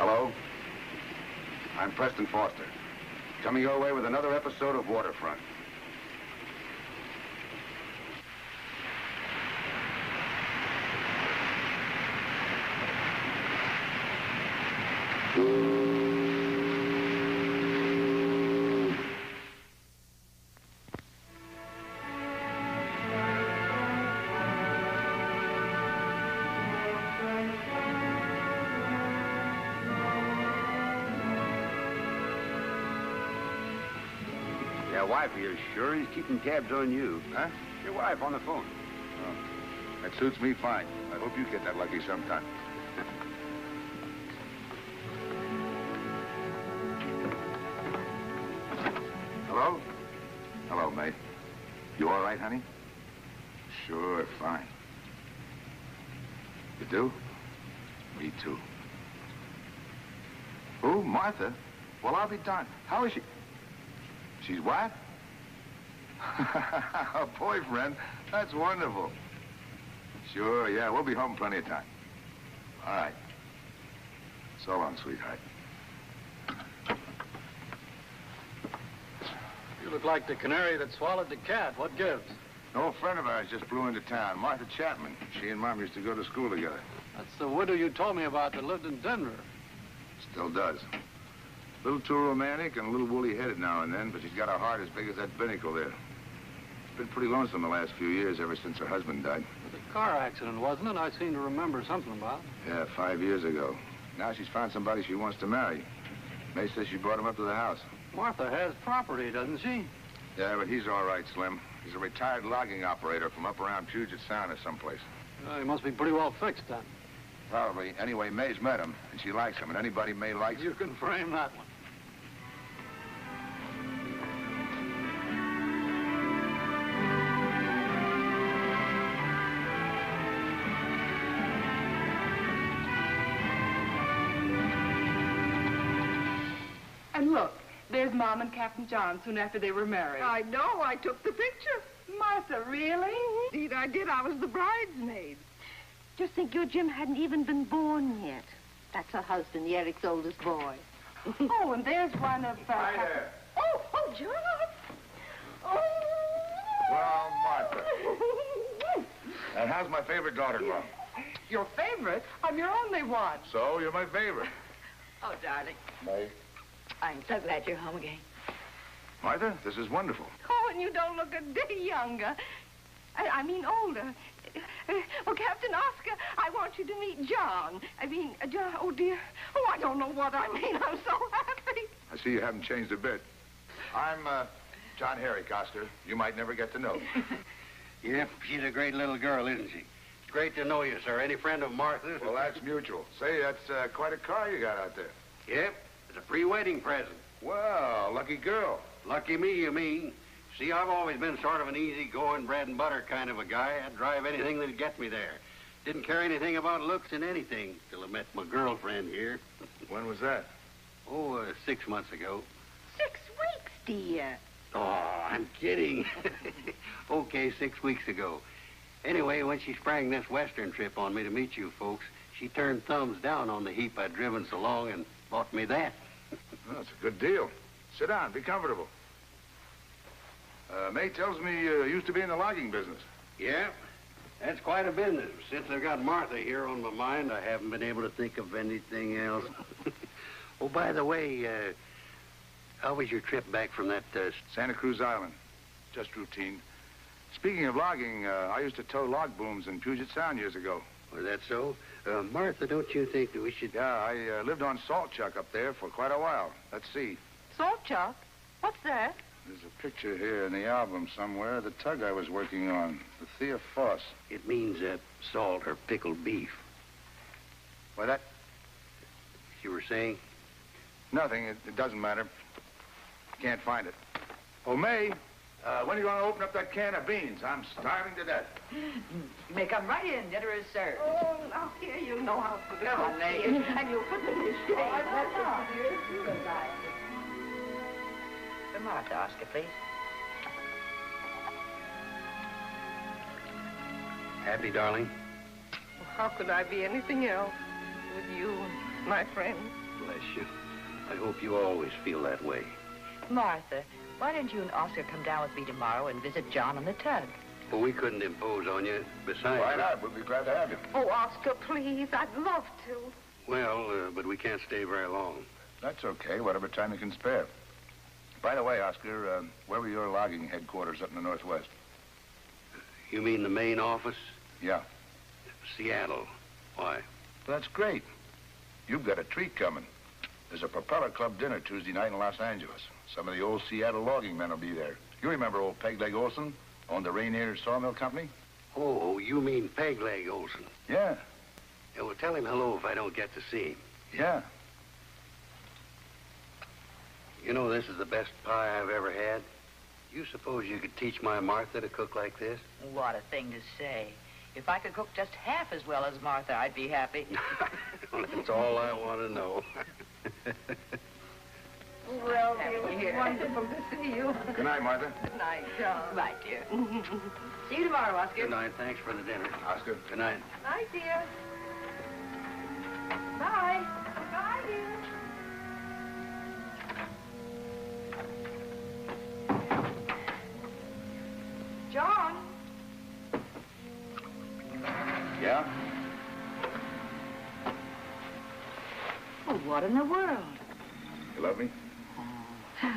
Hello? I'm Preston Foster. Coming your way with another episode of Waterfront. Wife, are you sure he's keeping tabs on you? Huh? Your wife on the phone. Oh, that suits me fine. I hope you get that lucky sometime. Hello? Hello, mate. You all right, honey? Sure, fine. You do? Me too. Who? Martha? Well, I'll be darned. How is she? She's what? A boyfriend? That's wonderful. Sure, yeah, we'll be home plenty of time. All right. So long, sweetheart. You look like the canary that swallowed the cat. What gives? An old friend of ours just blew into town, Martha Chapman. She and Mom used to go to school together. That's the widow you told me about that lived in Denver. Still does. A little too romantic and a little woolly-headed now and then, but she's got a heart as big as that binnacle there. It's been pretty lonesome the last few years, ever since her husband died. It was a car accident, wasn't it? I seem to remember something about it. Yeah, 5 years ago. Now she's found somebody she wants to marry. May says she brought him up to the house. Martha has property, doesn't she? Yeah, but he's all right, Slim. He's a retired logging operator from up around Puget Sound or someplace. He must be pretty well fixed, then. Probably. Anyway, May's met him, and she likes him, and anybody May likes... You can frame that one. And look, there's Mom and Captain John soon after they were married. I know. I took the picture. Martha, really? Indeed, I did. I was the bridesmaid. Just think your Jim hadn't even been born yet. That's her husband, Eric's oldest boy. Oh, and there's one of... Hi there. Oh, John. Oh. Well, Martha. And how's my favorite daughter going? Your favorite? I'm your only one. So, you're my favorite. Oh, darling. May. I'm so glad you're home again. Martha, this is wonderful. Oh, and you don't look a day younger. I mean older. Well, Captain Oscar, I want you to meet John. John, oh, dear. Oh, I don't know what I mean. I'm so happy. I see you haven't changed a bit. I'm, John Herrick, Oscar. You might never get to know. Yeah, she's a great little girl, isn't she? It's great to know you, sir. Any friend of Martha's? Well, that's mutual. Say, that's quite a car you got out there. Yep, it's a pre-wedding present. Well, lucky girl. Lucky me, you mean. See, I've always been sort of an easy-going, bread-and-butter kind of a guy. I'd drive anything that'd get me there. Didn't care anything about looks in anything till I met my girlfriend here. When was that? Oh, 6 months ago. 6 weeks, dear. Oh, I'm kidding. Okay, 6 weeks ago. Anyway, when she sprang this western trip on me to meet you folks, she turned thumbs down on the heap I'd driven so long and bought me that. Well, that's a good deal. Sit down, be comfortable. May tells me you used to be in the logging business. Yeah, that's quite a business. Since I've got Martha here on my mind, I haven't been able to think of anything else. Oh, by the way, how was your trip back from that... Santa Cruz Island. Just routine. Speaking of logging, I used to tow log booms in Puget Sound years ago. Was that so? Martha, don't you think that we should... Yeah, I lived on Salt Chuck up there for quite a while. Let's see. Salt Chuck? What's that? There's a picture here in the album somewhere of the tug I was working on, the Thea Foss. It means salt or pickled beef. Why, that... You were saying? Nothing. It doesn't matter. Can't find it. Oh, May, when are you going to open up that can of beans? I'm starving to death. You may come right in. Dinner is served. Oh, now, here you know how to Come on, lady. And you'll put them in your shade. Goodbye. For Martha, Oscar, please. Happy, darling? How could I be anything else with you and my friends? Bless you. I hope you always feel that way. Martha, why don't you and Oscar come down with me tomorrow and visit John on the tug? Well, we couldn't impose on you. Besides... Why not? We'd be glad to have you. Oh, Oscar, please. I'd love to. Well, but we can't stay very long. That's okay, whatever time you can spare. By the way, Oscar, where were your logging headquarters up in the Northwest? You mean the main office? Yeah. Seattle. Why? Well, that's great. You've got a treat coming. There's a Propeller Club dinner Tuesday night in Los Angeles. Some of the old Seattle logging men will be there. You remember old Pegleg Olson? Owned the Rainier Sawmill Company? Oh, you mean Pegleg Olson? Yeah. Yeah, well, tell him hello if I don't get to see him. Yeah. You know, this is the best pie I've ever had. You suppose you could teach my Martha to cook like this? What a thing to say. If I could cook just half as well as Martha, I'd be happy. Well, that's all I want to know. Well, dear, it was wonderful to see you. Good night, Martha. Good night, John. Right, dear. See you tomorrow, Oscar. Good night. Thanks for the dinner. Oscar. Good night. Night, dear. Bye. Bye, dear. John. Yeah? Oh, what in the world? You love me?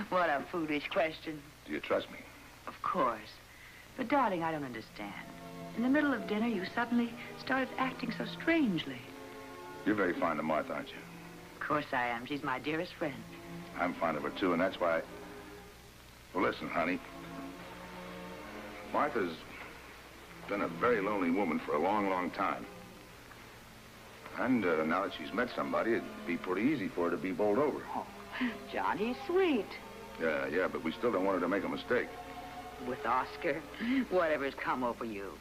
What a foolish question. Do you trust me? Of course. But, darling, I don't understand. In the middle of dinner, you suddenly started acting so strangely. You're very fond of Martha, aren't you? Of course I am. She's my dearest friend. I'm fond of her, too, and that's why... Well, listen, honey. Martha's been a very lonely woman for a long, long time. And now that she's met somebody, it'd be pretty easy for her to be bowled over. Oh, John, he's sweet. Yeah, but we still don't want her to make a mistake. With Oscar, whatever's come over you.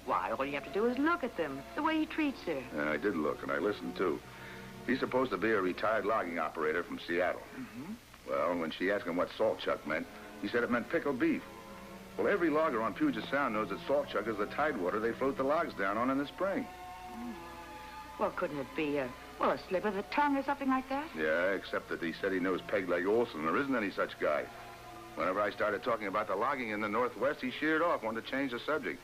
Why, all you have to do is look at them, the way he treats her. Yeah, I did look, and I listened, too. He's supposed to be a retired logging operator from Seattle. Mm-hmm. Well, when she asked him what salt chuck meant, he said it meant pickled beef. Well, every logger on Puget Sound knows that salt chuck is the tidewater they float the logs down on in the spring. Well, couldn't it be, a slip of the tongue or something like that? Yeah, except that he said he knows Pegleg Olson. There isn't any such guy. Whenever I started talking about the logging in the Northwest, he sheered off, wanted to change the subject.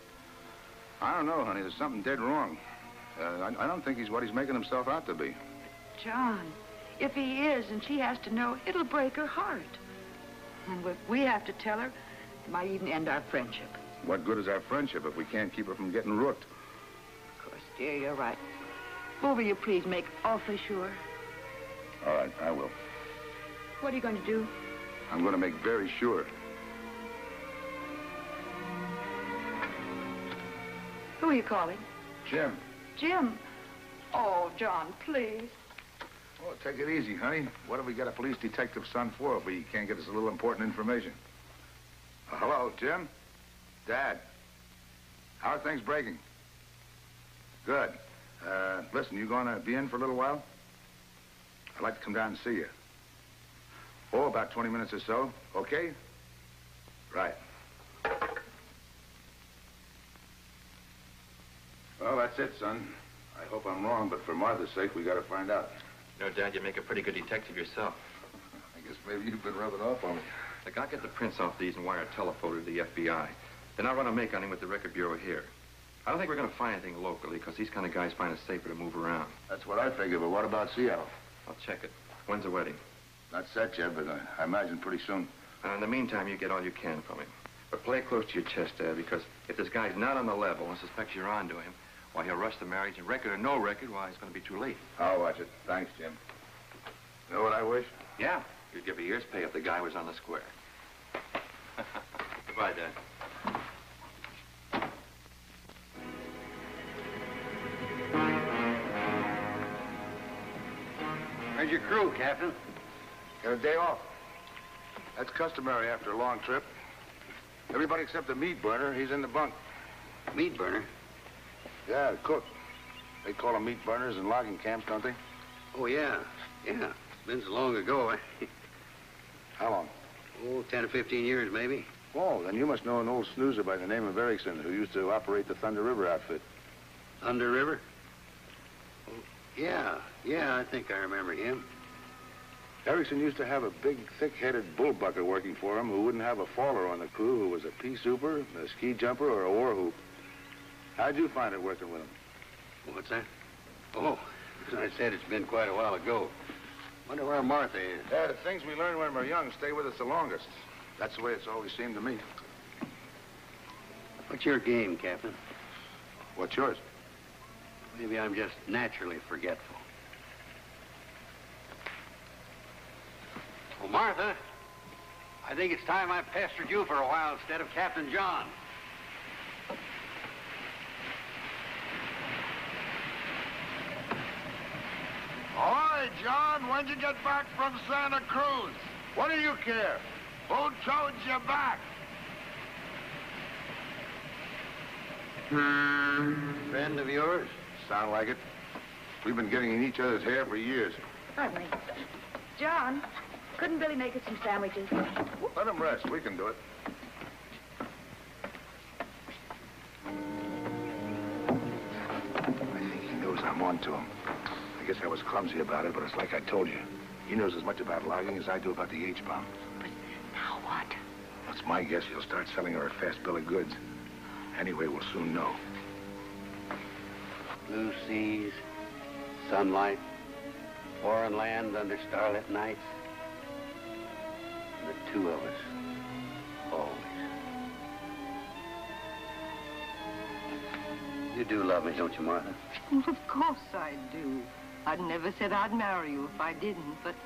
I don't know, honey. There's something dead wrong. I don't think he's what he's making himself out to be. John, if he is and she has to know, it'll break her heart. And if we have to tell her, it might even end our friendship. What good is our friendship if we can't keep her from getting rooked? Of course, dear, you're right. Well, will you please make awfully sure? All right, I will. What are you going to do? I'm going to make very sure. Who are you calling? Jim. Jim. Oh, John, please. Oh, take it easy, honey. What have we got a police detective's son for if we can't get us a little important information? Hello, Jim? Dad. How are things breaking? Good. Listen, you going to be in for a little while? I'd like to come down and see you. Oh, about 20 minutes or so. Okay? Right. Well, that's it, son. I hope I'm wrong, but for Martha's sake, we got to find out. You know, Dad, you make a pretty good detective yourself. I guess maybe you've been rubbing off on me. Look, I'll get the prints off these and wire a telephoto to the FBI. Then I'll run a make on him with the record bureau here. I don't think we're going to find anything locally, because these kind of guys find it safer to move around. That's what I figured, but what about Seattle? I'll check it. When's the wedding? Not set yet, but I imagine pretty soon. And in the meantime, you get all you can from him. But play it close to your chest, Dad, because if this guy's not on the level and suspects you're on to him, why, he'll rush the marriage, and record or no record, why, it's going to be too late. I'll watch it. Thanks, Jim. You know what I wish? Yeah, you'd give a year's pay if the guy was on the square. Goodbye, Dad. Where's your crew, Captain? Got a day off. That's customary after a long trip. Everybody except the meat burner, he's in the bunk. Meat burner? Yeah, the cook. They call them meat burners in logging camps, don't they? Oh, yeah. Yeah. Been so long ago. How long? Oh, 10 or 15 years, maybe. Oh, then you must know an old snoozer by the name of Erickson who used to operate the Thunder River outfit. Thunder River? Oh, yeah. Yeah, I think I remember him. Erickson used to have a big, thick-headed bullbucker working for him who wouldn't have a faller on the crew who was a pea super, a ski jumper, or a war whoop. How'd you find it working with him? What's that? Oh, as I said, it's been quite a while ago. Wonder where Martha is. Yeah, the things we learn when we're young stay with us the longest. That's the way it's always seemed to me. What's your game, Captain? What's yours? Maybe I'm just naturally forgetful. Well, Martha, I think it's time I pestered you for a while instead of Captain John. All right, John, when'd you get back from Santa Cruz? What do you care? Who towed you back? Friend of yours? Sound like it. We've been getting in each other's hair for years. Certainly. John, couldn't Billy make us some sandwiches? Let him rest. We can do it. I think he knows I'm on to him. I guess I was clumsy about it, but it's like I told you. He knows as much about logging as I do about the H-bomb. But now what? It's my guess he'll start selling her a fast bill of goods. Anyway, we'll soon know. Blue seas, sunlight, foreign lands under starlit nights. And the two of us, always. You do love me, don't you, Martha? Well, of course I do. I'd never said I'd marry you if I didn't, but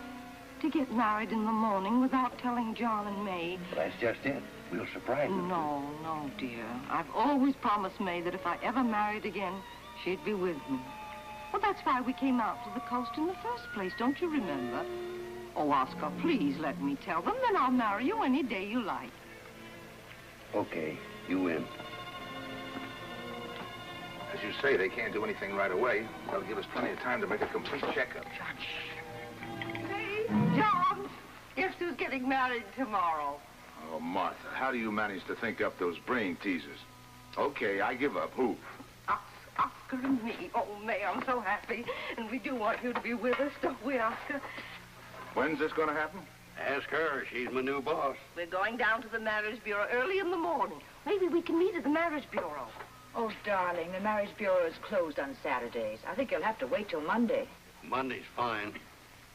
to get married in the morning without telling John and May... Well, that's just it. We'll surprise them. No, dear. I've always promised May that if I ever married again, she'd be with me. Well, that's why we came out to the coast in the first place, don't you remember? Oh, Oscar, please let me tell them, then I'll marry you any day you like. Okay, you win. As you say, they can't do anything right away. They'll give us plenty of time to make a complete checkup. Hey, John, guess who's getting married tomorrow? Oh, Martha, how do you manage to think up those brain teasers? Okay, I give up. Who? Oscar and me. Oh, May, I'm so happy. And we do want you to be with us, don't we, Oscar? When's this going to happen? Ask her. She's my new boss. We're going down to the Marriage Bureau early in the morning. Maybe we can meet at the Marriage Bureau. Oh, darling, the Marriage Bureau is closed on Saturdays. I think you'll have to wait till Monday. Monday's fine.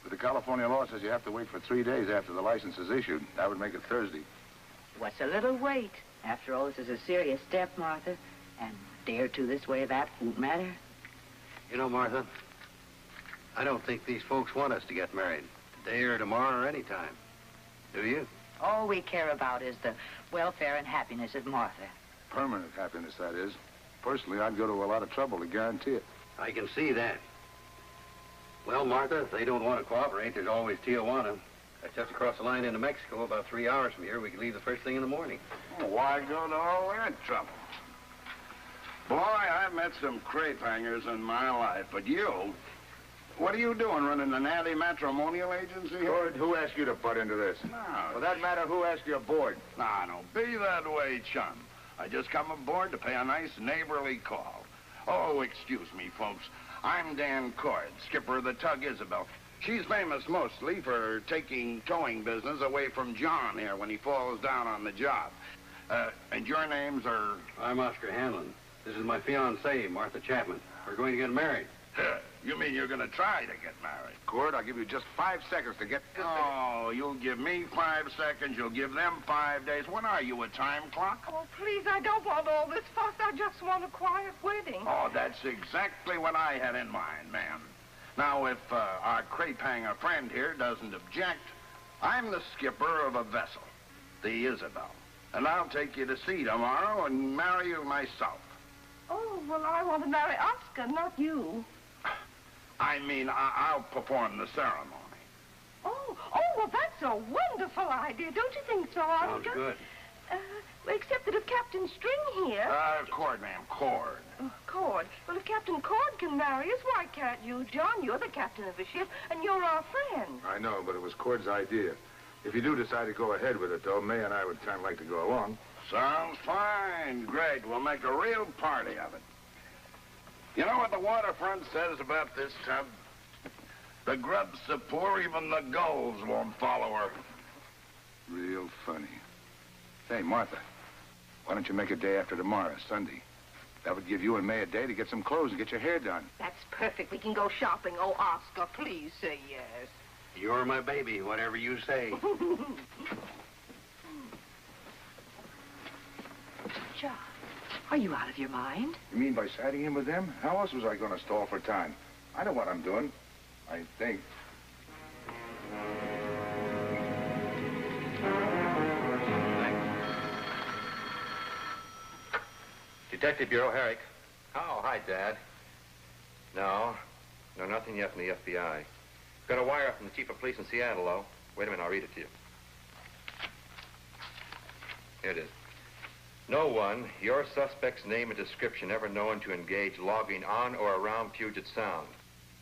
But the California law says you have to wait for 3 days after the license is issued. That would make it Thursday. What's a little wait? After all, this is a serious step, Martha. And a day or two this way or that won't matter. You know, Martha, I don't think these folks want us to get married. Today or tomorrow or any time. Do you? All we care about is the welfare and happiness of Martha. Permanent happiness, that is. Personally, I'd go to a lot of trouble to guarantee it. I can see that. Well, Martha, if they don't want to cooperate, there's always Tijuana. That's just across the line into Mexico, about 3 hours from here. We can leave the first thing in the morning. Well, why go to all that trouble? Boy, I've met some crepe hangers in my life, but you... What are you doing, running an anti-matrimonial agency here? Gord, who asked you to butt into this? No. For that matter, who asked you aboard? Nah, don't be that way, chum. I just come aboard to pay a nice neighborly call. Oh, excuse me, folks. I'm Dan Cord, skipper of the tug Isabel. She's famous mostly for taking towing business away from John here when he falls down on the job. And your names are... I'm Oscar Hanlon. This is my fiancée, Martha Chapman. We're going to get married. You mean you're going to try to get married? Gord, I'll give you just 5 seconds to get... Oh, you'll give me 5 seconds, you'll give them 5 days. What are you, a time clock? Oh, please, I don't want all this fuss. I just want a quiet wedding. Oh, that's exactly what I had in mind, ma'am. Now, if our crepe hanger friend here doesn't object, I'm the skipper of a vessel, the Isabel. And I'll take you to sea tomorrow and marry you myself. Oh, well, I want to marry Oscar, not you. I mean, I'll perform the ceremony. Oh, well, that's a wonderful idea. Don't you think so, Oscar? Sounds good. Except that if Captain String here... Cord, ma'am, Cord. Cord. Well, if Captain Cord can marry us, why can't you, John? You're the captain of the ship, and you're our friend. I know, but it was Cord's idea. If you do decide to go ahead with it, though, May and I would kind of like to go along. Sounds fine. Great. We'll make a real party of it. You know what the Waterfront says about this tub? The grub's so poor, even the gulls won't follow her. Real funny. Hey, Martha, why don't you make a day after tomorrow, Sunday? That would give you and May a day to get some clothes and get your hair done. That's perfect. We can go shopping. Oh, Oscar, please say yes. You're my baby, whatever you say. John, are you out of your mind? You mean by siding in with them? How else was I going to stall for time? I know what I'm doing. I think. Detective Bureau, Herrick. Oh, hi, Dad. No, nothing yet from the FBI. Got a wire from the chief of police in Seattle, though. Wait a minute, I'll read it to you. Here it is. No one, your suspect's name and description ever known to engage logging on or around Puget Sound.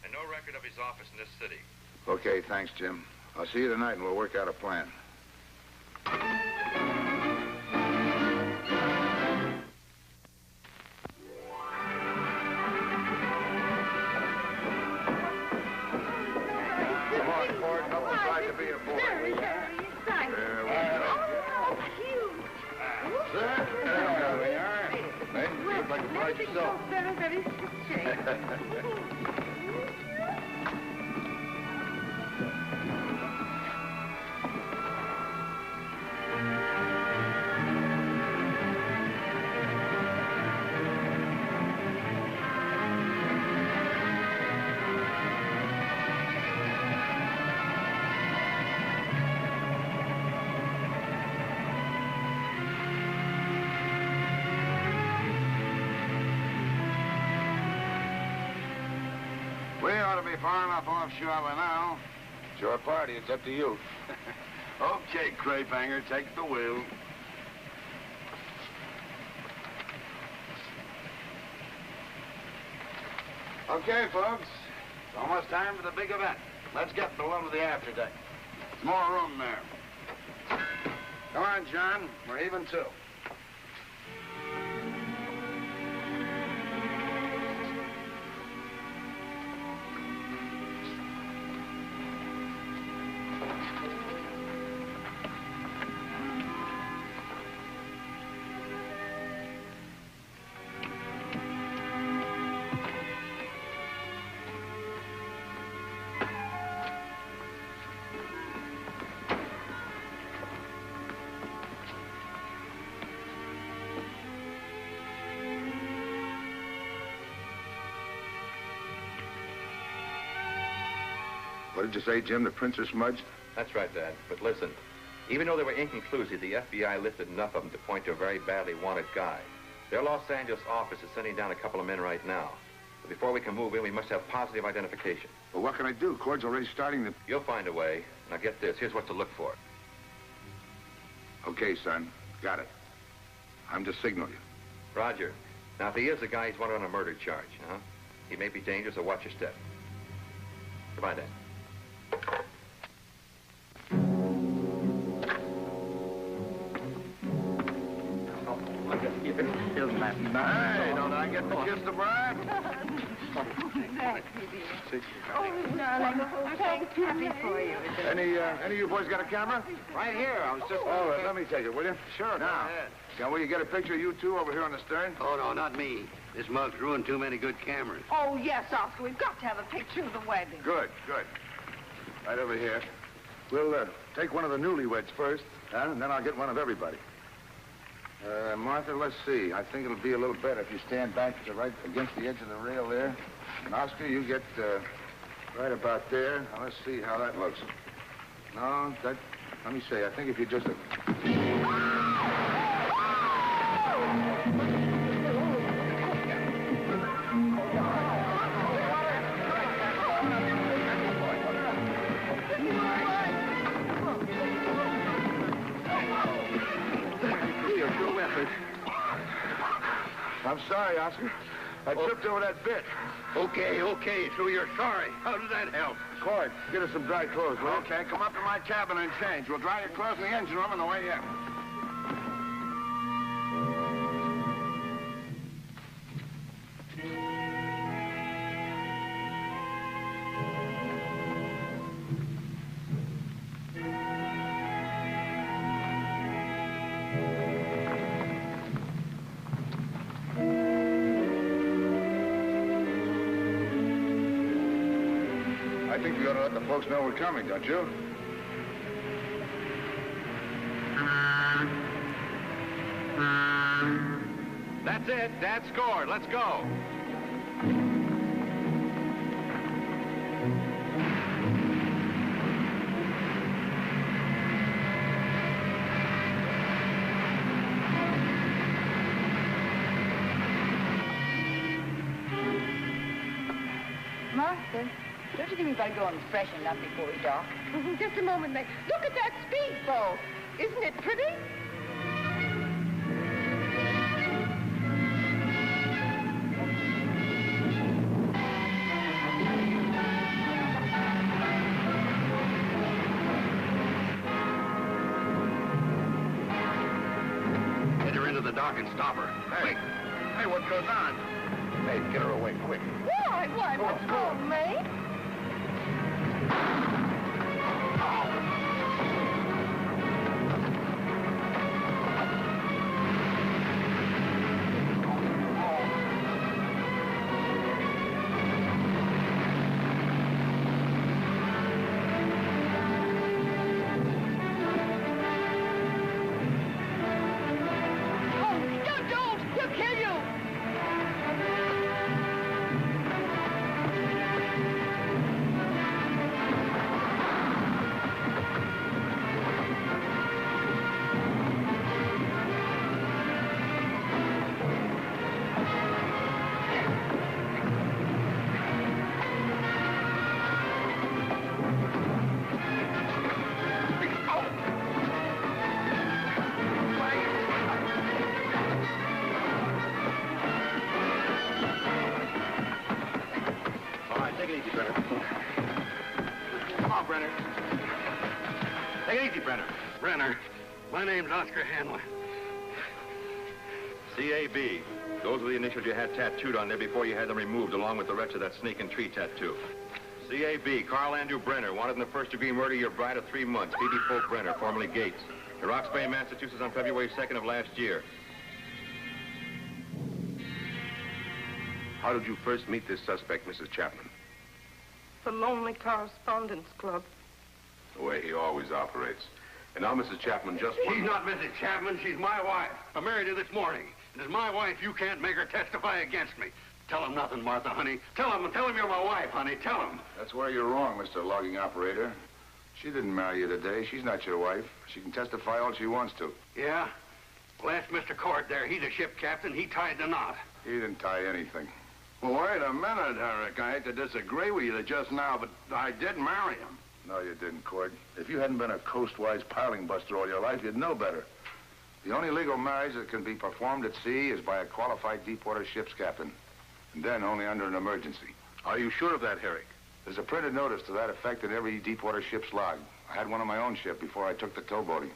And no record of his office in this city. Okay, thanks, Jim. I'll see you tonight and we'll work out a plan. Come on, Ford. Help us glad to be aboard. Very exciting. There we go. Oh, cute. There we are. Hey, you look like a bride yourself. Very, very shape. We ought to be far enough offshore by now. It's your party. It's up to you. Okay, Craybanger, take the wheel. Okay, folks. It's almost time for the big event. Let's get below the afterdeck. There's more room there. Come on, John. We're even two. What did you say, Jim? The prints are smudged? That's right, Dad. But listen, even though they were inconclusive, the FBI lifted enough of them to point to a very badly wanted guy. Their Los Angeles office is sending down a couple of men right now. But before we can move in, we must have positive identification. Well, what can I do? Cord's already starting the... You'll find a way. Now get this. Here's what to look for. Okay, son. Got it. I'm to signal you. Roger. Now, if he is the guy, he's wanted on a murder charge, huh? He may be dangerous, so watch your step. Goodbye, Dad. Hey, don't I get to kiss the bride? Exactly, dear. Oh, darling. I'm so happy for you. Any of you boys got a camera? Right here. I was just... Oh, let me take it, will you? Sure, Now, can we get a picture of you two over here on the stern? Oh, no, not me. This mug's ruined too many good cameras. Oh, yes, Oscar. We've got to have a picture of the wedding. Good, good. Right over here. We'll take one of the newlyweds first, and then I'll get one of everybody. Martha, let's see. I think it'll be a little better if you stand back right against the edge of the rail there. And Oscar, you get right about there. Now, let's see how that looks. No, that... Let me see. I think if you just... I'm sorry, Oscar. I tripped over that bit. Okay, so you're sorry. How does that help? Cord, get us some dry clothes, will you? Okay, come up to my cabin and change. We'll dry your clothes in the engine room on the way in. I think we ought to let the folks know we're coming, don't you? That's it. Dad scored. Let's go. Martha, don't you think we better go and freshen up before we dock? Just a moment, May. Look at that speedboat. Isn't it pretty? Get her into the dock and stop her. Hey, hey, what goes on? Hey, get her away, quick. Why, what's wrong, May? Take it easy, Brenner. Come on, Brenner. Take it easy, Brenner. Brenner, my name's Oscar Hanlon. CAB. Those were the initials you had tattooed on there before you had them removed, along with the rest of that snake and tree tattoo. CAB, Carl Andrew Brenner, wanted in the first-degree murder of your bride of 3 months, Phoebe Folk Brenner, formerly Gates, in Roxbury, Massachusetts, on February 2nd of last year. How did you first meet this suspect, Mrs. Chapman? The Lonely Correspondence Club. The way he always operates. And now, Mrs. Chapman, just one... She's not Mrs. Chapman. She's my wife. I married her this morning. And as my wife, you can't make her testify against me. Tell him nothing, Martha, honey. Tell him you're my wife, honey. Tell him. That's where you're wrong, Mr. Logging Operator. She didn't marry you today. She's not your wife. She can testify all she wants to. Yeah? Well, ask Mr. Cord there. He's a ship captain. He tied the knot. He didn't tie anything. Well, wait a minute, Eric. I hate to disagree with you just now, but I did marry him. No, you didn't, Cord. If you hadn't been a coastwise piling buster all your life, you'd know better. The only legal marriage that can be performed at sea is by a qualified deep-water ship's captain. And then only under an emergency. Are you sure of that, Herrick? There's a printed notice to that effect in every deep-water ship's log. I had one on my own ship before I took the towboating.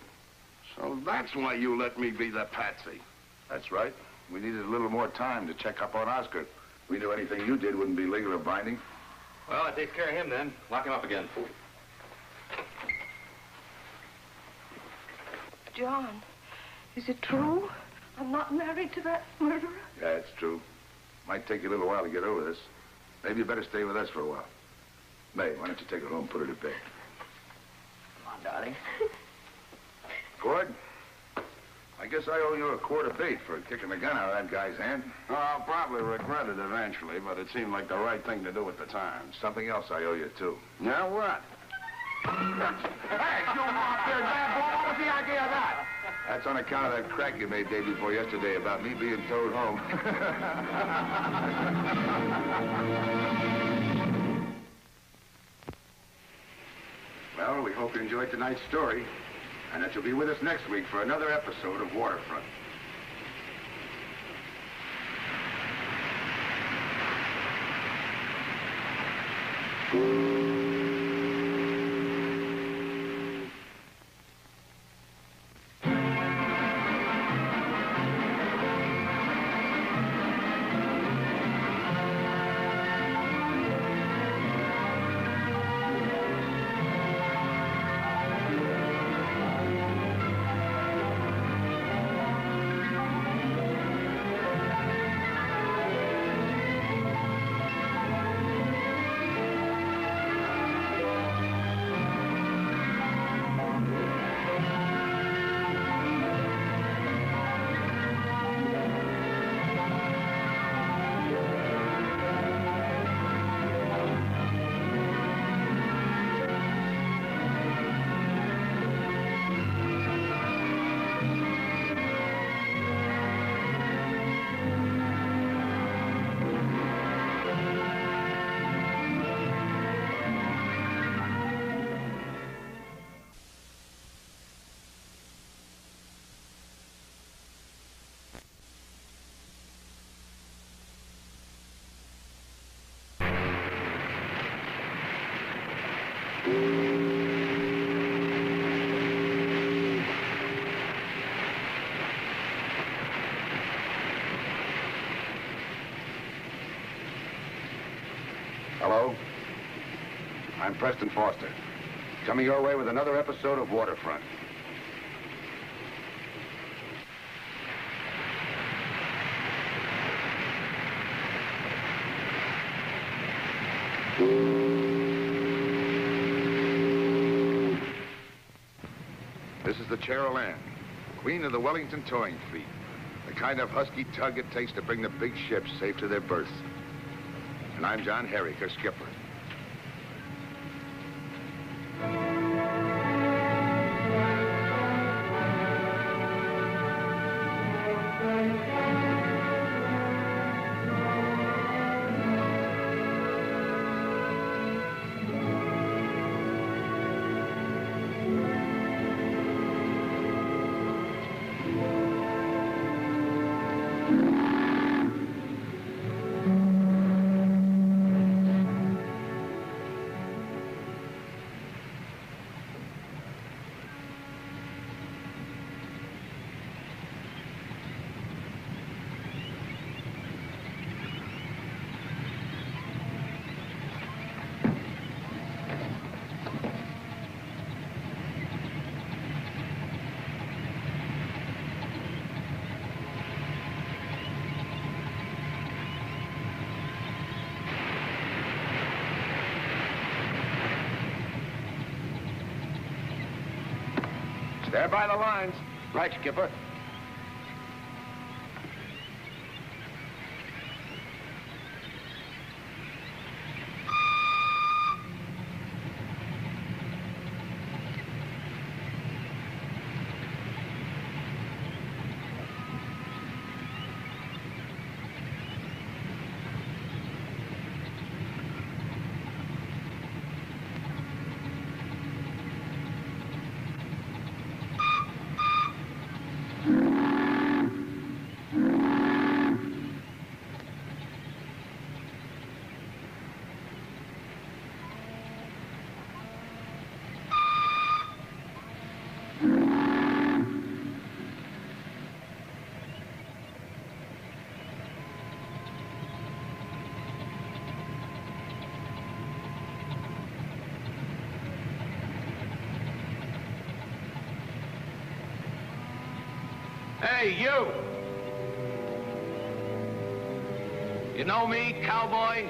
So that's why you let me be the patsy. That's right. We needed a little more time to check up on Oscar. We knew anything you did wouldn't be legal or binding. Well, that takes care of him then. Lock him up again. John, is it true? I'm not married to that murderer? Yeah, it's true. Might take you a little while to get over this. Maybe you better stay with us for a while. May, why don't you take her home and put her to bed? Come on, darling. Cord, I guess I owe you a quart of bait for kicking the gun out of that guy's hand. Well, I'll probably regret it eventually, but it seemed like the right thing to do at the time. Something else I owe you, too. Now what? Hey, you out there, bad boy. What was the idea of that? That's on account of that crack you made day before yesterday about me being towed home. Well, we hope you enjoyed tonight's story, and that you'll be with us next week for another episode of Waterfront. Hello? I'm Preston Foster. Coming your way with another episode of Waterfront. This is the Cheryl Ann, queen of the Wellington towing fleet. The kind of husky tug it takes to bring the big ships safe to their berths. And I'm John Herrick, her skipper. Stand by the lines. Right, Skipper. Hey, you! You know me, cowboy?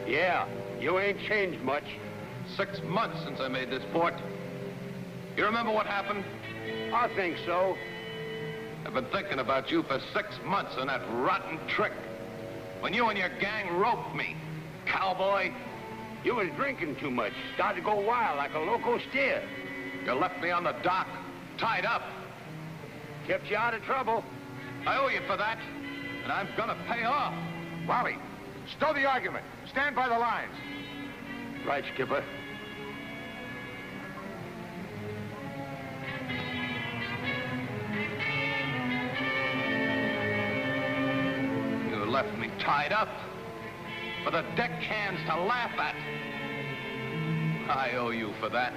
Yeah, you ain't changed much. 6 months since I made this port. You remember what happened? I think so. I've been thinking about you for 6 months and that rotten trick. When you and your gang roped me, cowboy. You was drinking too much. Started to go wild like a loco steer. You left me on the dock, tied up. Kept you out of trouble. I owe you for that, and I'm gonna pay off. Wally, stow the argument. Stand by the lines. Right, Skipper. You left me tied up for the deckhands to laugh at. I owe you for that.